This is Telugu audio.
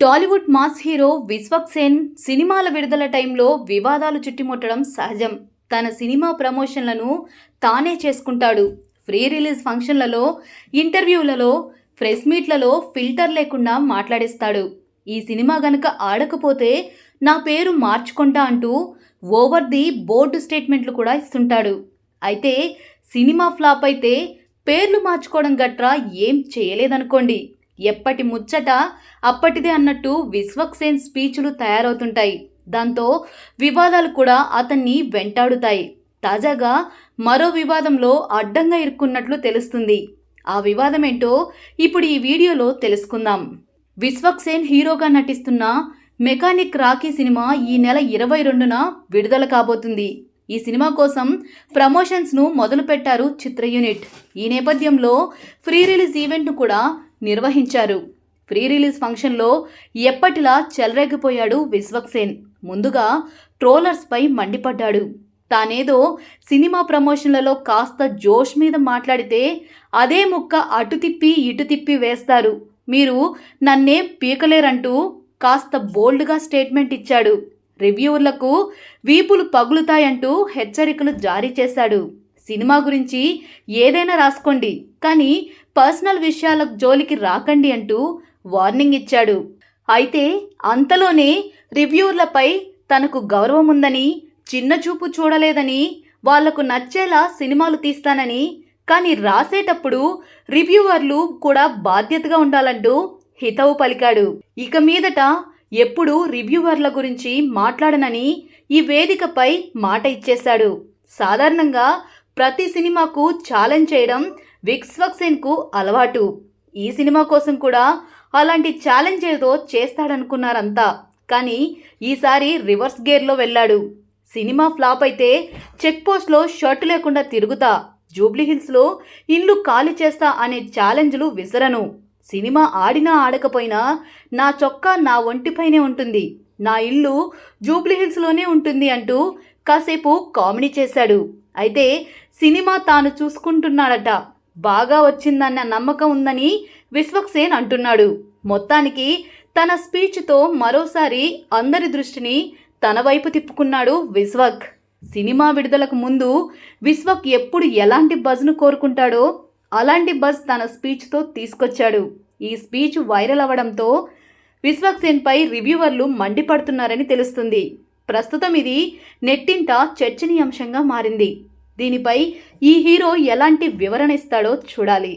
టాలీవుడ్ మాస్ హీరో విశ్వక్ సేన్ సినిమాల విడుదల టైంలో వివాదాలు చుట్టుముట్టడం సహజం. తన సినిమా ప్రమోషన్లను తానే చేసుకుంటాడు. ఫ్రీ రిలీజ్ ఫంక్షన్లలో, ఇంటర్వ్యూలలో, ప్రెస్ మీట్లలో ఫిల్టర్ లేకుండా మాట్లాడేస్తాడు. ఈ సినిమా గనుక ఆడకపోతే నా పేరు మార్చుకుంటా అంటూ ఓవర్ ది బోర్డు స్టేట్మెంట్లు కూడా ఇస్తుంటాడు. అయితే సినిమా ఫ్లాప్ అయితే పేర్లు మార్చుకోవడం గట్రా ఏం చేయలేదనుకోండి, ఎప్పటి ముచ్చట అప్పటిదే అన్నట్టు విశ్వక్ సేన్ స్పీచ్లు తయారవుతుంటాయి. దాంతో వివాదాలు కూడా అతన్ని వెంటాడుతాయి. తాజాగా మరో వివాదంలో అడ్డంగా ఇరుక్కున్నట్లు తెలుస్తుంది. ఆ వివాదం ఏంటో ఇప్పుడు ఈ వీడియోలో తెలుసుకుందాం. విశ్వక్ సేన్ హీరోగా నటిస్తున్న మెకానిక్ రాకీ సినిమా ఈ నెల 22న విడుదల కాబోతుంది. ఈ సినిమా కోసం ప్రమోషన్స్ను మొదలుపెట్టారు చిత్ర యూనిట్. ఈ నేపథ్యంలో ఫ్రీ రిలీజ్ ఈవెంట్ను కూడా నిర్వహించారు. ఫ్రీ రిలీజ్ ఫంక్షన్లో ఎప్పటిలా చెలరేగిపోయాడు విశ్వక్ సేన్. ముందుగా ట్రోలర్స్పై మండిపడ్డాడు. తానేదో సినిమా ప్రమోషన్లలో కాస్త జోష్ మీద మాట్లాడితే అదే ముక్క అటు తిప్పి ఇటు తిప్పి వేస్తారు, మీరు నన్నేం పీకలేరంటూ కాస్త బోల్డ్గా స్టేట్మెంట్ ఇచ్చాడు. రివ్యూవర్లకు వీపులు పగులుతాయంటూ హెచ్చరికలు జారీ చేశాడు. సినిమా గురించి ఏదైనా రాసుకోండి, కానీ పర్సనల్ విషయాల జోలికి రాకండి అంటూ వార్నింగ్ ఇచ్చాడు. అయితే అంతలోనే రివ్యూవర్లపై తనకు గౌరవం ఉందని, చిన్న చూపు చూడలేదని, వాళ్లకు నచ్చేలా సినిమాలు తీస్తానని, కానీ రాసేటప్పుడు రివ్యూవర్లు కూడా బాధ్యతగా ఉండాలంటూ హితవు పలికాడు. ఇక మీదట ఎప్పుడు రివ్యూవర్ల గురించి మాట్లాడనని ఈ వేదికపై మాట ఇచ్చేశాడు. సాధారణంగా ప్రతి సినిమాకు ఛాలెంజ్ చేయడం విశ్వక్ సేన్కు అలవాటు. ఈ సినిమా కోసం కూడా అలాంటి ఛాలెంజ్ ఏదో చేస్తాడనుకున్నారంతా. కానీ ఈసారి రివర్స్ గేర్లో వెళ్ళాడు. సినిమా ఫ్లాప్ అయితే చెక్ పోస్ట్లో షర్టు లేకుండా తిరుగుతా, జూబ్లీహిల్స్లో ఇల్లు ఖాళీ చేస్తా అనే ఛాలెంజ్లు విసరను. సినిమా ఆడినా ఆడకపోయినా నా చొక్కా నా ఒంటిపైనే ఉంటుంది, నా ఇల్లు జూబ్లీహిల్స్లోనే ఉంటుంది అంటూ కాసేపు కామెడీ చేశాడు. అయితే సినిమా తాను చూసుకుంటున్నాడట, బాగా వచ్చిందన్న నమ్మకం ఉందని విశ్వక్ సేన్ అంటున్నాడు. మొత్తానికి తన స్పీచ్తో మరోసారి అందరి దృష్టిని తన వైపు తిప్పుకున్నాడు విశ్వక్. సినిమా విడుదలకు ముందు విశ్వక్ ఎప్పుడు ఎలాంటి బజ్ను కోరుకుంటాడో అలాంటి బజ్ తన స్పీచ్తో తీసుకొచ్చాడు. ఈ స్పీచ్ వైరల్ అవ్వడంతో విశ్వక్ సేన్పై రివ్యూవర్లు మండిపడుతున్నారని తెలుస్తుంది. ప్రస్తుతం ఇది నెట్టింట చర్చనీయాంశంగా మారింది. దీనిపై ఈ హీరో ఎలాంటి వివరణ ఇస్తాడో చూడాలి.